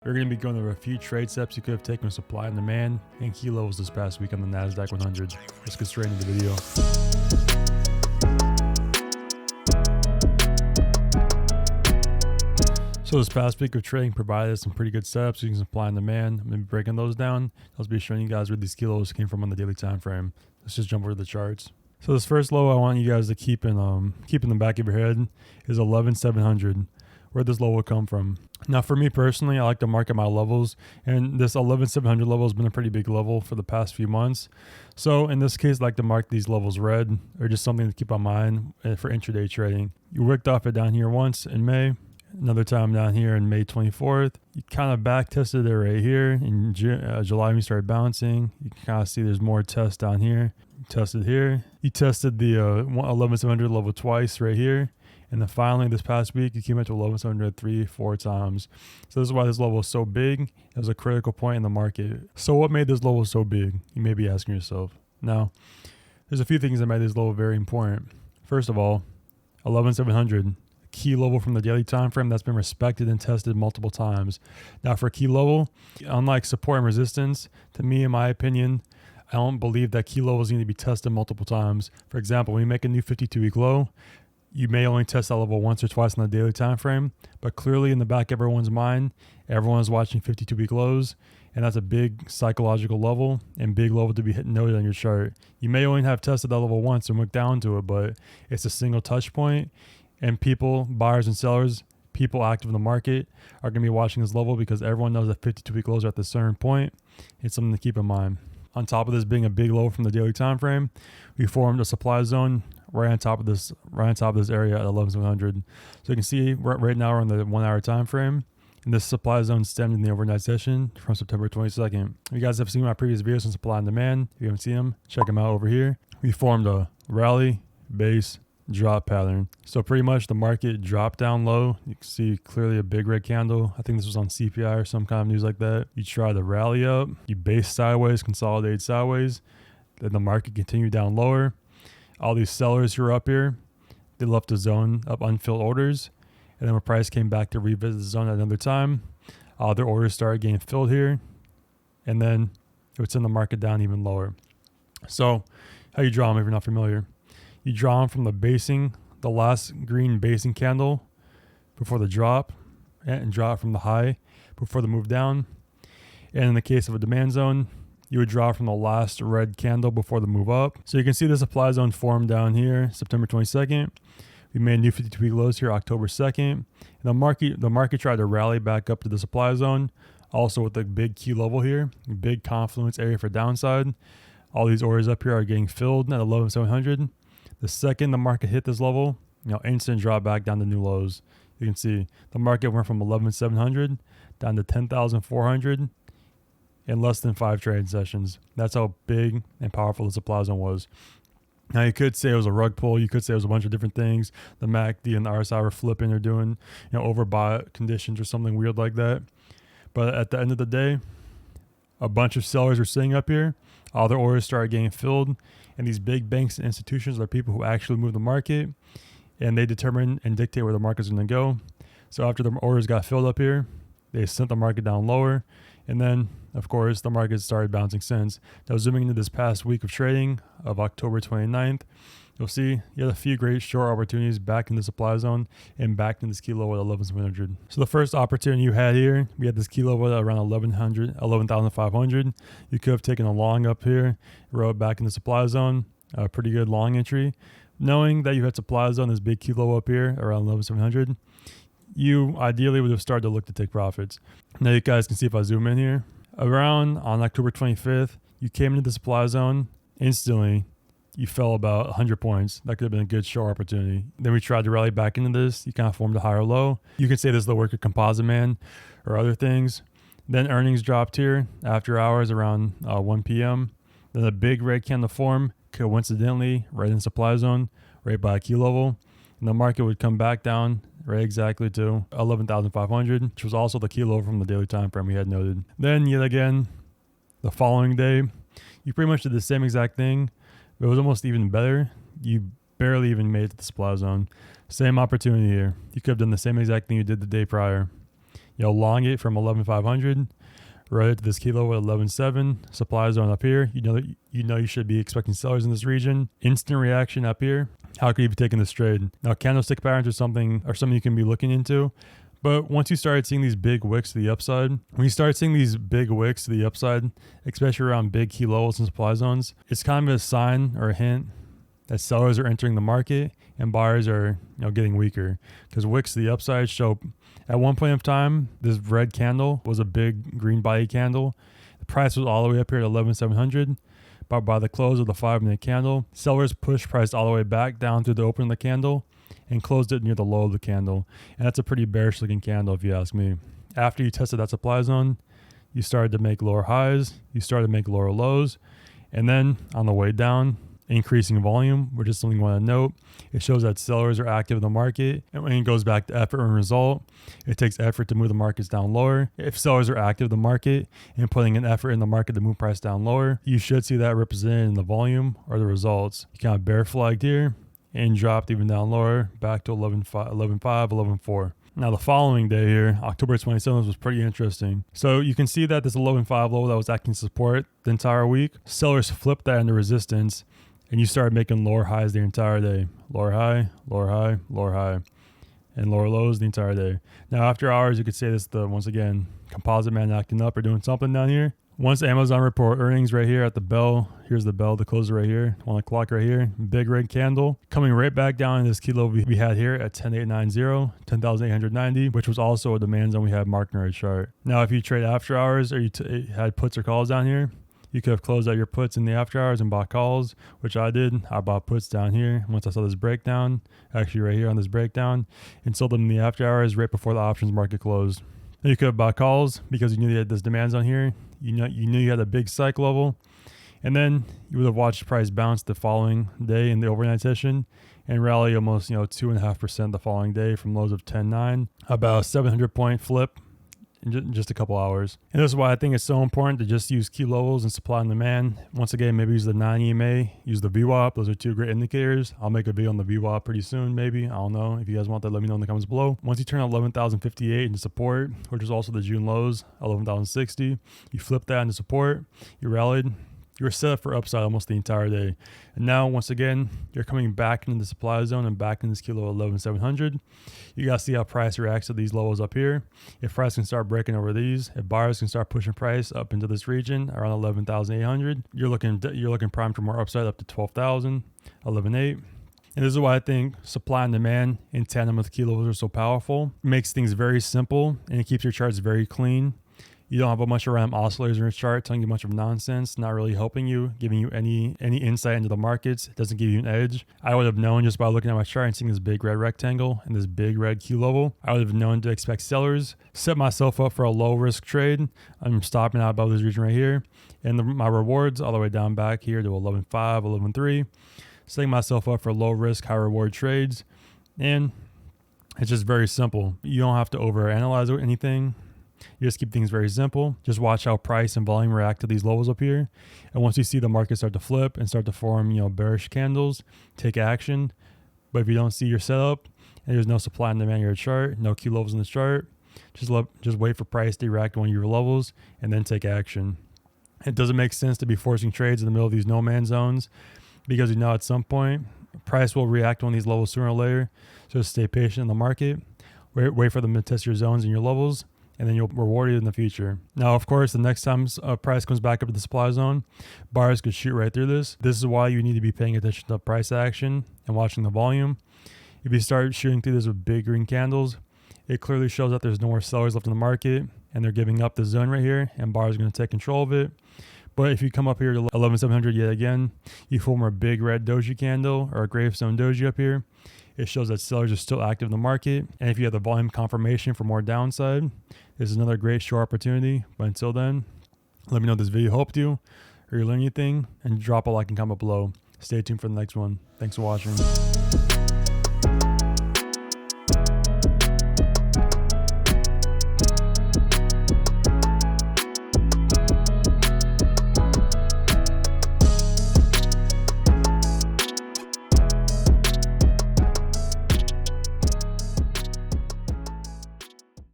We're going to be going over a few trade steps you could have taken with supply and demand and key levels this past week on the Nasdaq 100. Let's get straight into the video. So this past week of trading provided some pretty good setups using supply and demand. I'm going to be breaking those down. I'll be showing you guys where these key levels came from on the daily time frame. Let's just jump over to the charts. So this first low I want you guys to keep in the back of your head is 11,700. Where this low will come from. Now for me personally, I like to market my levels, and this 11,700 level has been a pretty big level for the past few months. So in this case, I like to mark these levels red, or just something to keep on mind for intraday trading. You wicked off it down here once in May, another time down here in May 24th. You kind of back tested it right here in July when you started bouncing. You can kind of see there's more tests down here. You tested here. You tested the 11,700 level twice right here. And then finally, this past week, you came up to 11,700 3-4 times. So this is why this level is so big. It was a critical point in the market. So what made this level so big? You may be asking yourself. Now, there's a few things that made this level very important. First of all, 11,700, key level from the daily time frame that's been respected and tested multiple times. Now for a key level, unlike support and resistance, to me, in my opinion, I don't believe that key levels need to be tested multiple times. For example, when you make a new 52-week low, you may only test that level once or twice on the daily time frame, but clearly in the back of everyone's mind, everyone's watching 52-week lows, and that's a big psychological level and big level to be noted on your chart. You may only have tested that level once and looked down to it, but it's a single touch point, and people, buyers and sellers, people active in the market are going to be watching this level because everyone knows that 52-week lows are at this certain point. It's something to keep in mind. On top of this being a big low from the daily time frame, we formed a supply zone right on top of this area at 11,700. So you can see right now we're on the 1 hour time frame, and this supply zone stemmed in the overnight session from September 22nd. If you guys have seen my previous videos on supply and demand, if you haven't seen them, check them out over here. We formed a rally, base, drop pattern. So pretty much the market dropped down low. You can see clearly a big red candle. I think this was on CPI or some kind of news like that. You try to rally up, you base sideways, consolidate sideways, then the market continued down lower. All these sellers who are up here, they left the zone of unfilled orders, and then when price came back to revisit the zone at another time, their orders started getting filled here, and then it would send the market down even lower. So how you draw them if you're not familiar? You draw them from the last green basing candle before the drop, and draw it from the high before the move down. And in the case of a demand zone, you would draw from the last red candle before the move up. So you can see the supply zone formed down here, September 22nd. We made new 52-week lows here, October 2nd. And the market tried to rally back up to the supply zone, also with a big key level here, a big confluence area for downside. All these orders up here are getting filled at 11,700. The second the market hit this level, instant drop back down to new lows. You can see the market went from 11,700 down to 10,400 in less than 5 trading sessions. That's how big and powerful the supply zone was. Now you could say it was a rug pull. You could say it was a bunch of different things. The MACD and the RSI were flipping or doing, overbought conditions or something weird like that. But at the end of the day, a bunch of sellers were sitting up here. All their orders started getting filled. And these big banks and institutions are people who actually move the market, and they determine and dictate where the market's going to go. So after the orders got filled up here, they sent the market down lower. And then, of course, the market started bouncing since. Now, zooming into this past week of trading of October 29th, you'll see you had a few great short opportunities back in the supply zone and back in this key level at 11,700. So the first opportunity you had here, we had this key level at around 11,500. You could have taken a long up here, rode back in the supply zone, a pretty good long entry. Knowing that you had supply zone, this big key level up here around 11,700, you ideally would have started to look to take profits. Now you guys can see if I zoom in here, around on October 25th, you came into the supply zone instantly. You fell about 100 points. That could have been a good short opportunity. Then we tried to rally back into this. You kind of formed a higher low. You could say this is the work of composite man or other things. Then earnings dropped here after hours around 1 p.m. Then a big red candle form, coincidentally, right in supply zone, right by a key level. And the market would come back down right exactly to 11,500, which was also the key low from the daily time frame we had noted. Then yet again, the following day, you pretty much did the same exact thing. It was almost even better. You barely even made it to the supply zone. Same opportunity here. You could have done the same exact thing you did the day prior. long it from 11,500 right to this key level at 11.7. Supply zone up here. You should be expecting sellers in this region. Instant reaction up here. How could you be taking this trade? Now, candlestick patterns are something you can be looking into. But once you start seeing these big wicks to the upside, especially around big key levels and supply zones, it's kind of a sign or a hint that sellers are entering the market and buyers are getting weaker. Because wicks to the upside show at one point of time, this red candle was a big green body candle. The price was all the way up here at 11,700. But by the close of the 5-minute candle, sellers pushed price all the way back down through the open of the candle and closed it near the low of the candle. And that's a pretty bearish looking candle if you ask me. After you tested that supply zone, you started to make lower highs, you started to make lower lows, and then on the way down, increasing volume, which is something you want to note. It shows that sellers are active in the market. And when it goes back to effort and result, it takes effort to move the markets down lower. If sellers are active in the market and putting an effort in the market to move price down lower, you should see that represented in the volume or the results. You kind of bear flagged here and dropped even down lower back to 11.5, 11.4. Now the following day here, October 27th, was pretty interesting. So you can see that this 11.5 low that was acting support the entire week, sellers flipped that into resistance and you started making lower highs the entire day. Lower high, lower high, lower high, and lower lows the entire day. Now after hours, you could say this, once again, composite man acting up or doing something down here. Once Amazon report earnings right here at the bell, here's the bell, the closer right here, 1 o'clock right here, big red candle, coming right back down in this key level we had here at 10,890, 10,890, which was also a demand zone we had marked in our chart. Now, if you trade after hours or you had puts or calls down here, you could have closed out your puts in the after hours and bought calls, which I did. I bought puts down here once I saw this breakdown, actually right here on this breakdown, and sold them in the after hours right before the options market closed. Then you could have bought calls because you knew you had this demand zone here. You knew you had a big cycle level, and then you would have watched the price bounce the following day in the overnight session and rally almost 2.5% the following day from lows of 10.9, about a 700-point flip in just a couple hours. And this is why I think it's so important to just use key levels and supply and demand. Once again, maybe use the 9 EMA, use the VWAP. Those are two great indicators. I'll make a video on the VWAP pretty soon, maybe. I don't know. If you guys want that, let me know in the comments below. Once you turn 11,058 into support, which is also the June lows, 11,060, you flip that into support, you rallied, you're set up for upside almost the entire day. And now, once again, you're coming back into the supply zone and back in this kilo 11,700. You got to see how price reacts to these levels up here. If price can start breaking over these, if buyers can start pushing price up into this region around 11,800, you're looking primed for more upside up to 12,000, 11.8. And this is why I think supply and demand in tandem with key levels are so powerful. It makes things very simple and it keeps your charts very clean. You don't have a bunch of random oscillators in your chart telling you a bunch of nonsense, not really helping you, giving you any insight into the markets. It doesn't give you an edge. I would have known just by looking at my chart and seeing this big red rectangle and this big red Q level. I would have known to expect sellers, set myself up for a low risk trade. I'm stopping out above this region right here. And my rewards all the way down back here to 11.5, 11.3. Setting myself up for low risk, high reward trades. And it's just very simple. You don't have to overanalyze anything. You just keep things very simple. Just watch how price and volume react to these levels up here. And once you see the market start to flip and start to form, bearish candles, take action. But if you don't see your setup and there's no supply and demand in your chart, no key levels in the chart, just wait for price to react to one of your levels and then take action. It doesn't make sense to be forcing trades in the middle of these no-man zones because at some point, price will react to one of these levels sooner or later. So just stay patient in the market. Wait for them to test your zones and your levels, and then you'll reward it in the future. Now, of course, the next time price comes back up to the supply zone, buyers could shoot right through this. This is why you need to be paying attention to price action and watching the volume. If you start shooting through this with big green candles, it clearly shows that there's no more sellers left in the market and they're giving up the zone right here and buyers are going to take control of it. But if you come up here to 11,700 yet again, you form a big red doji candle or a gravestone doji up here. It shows that sellers are still active in the market. And if you have the volume confirmation for more downside, this is another great short opportunity. But until then, let me know if this video helped you or you learned anything, and drop a like and comment below. Stay tuned for the next one. Thanks for watching.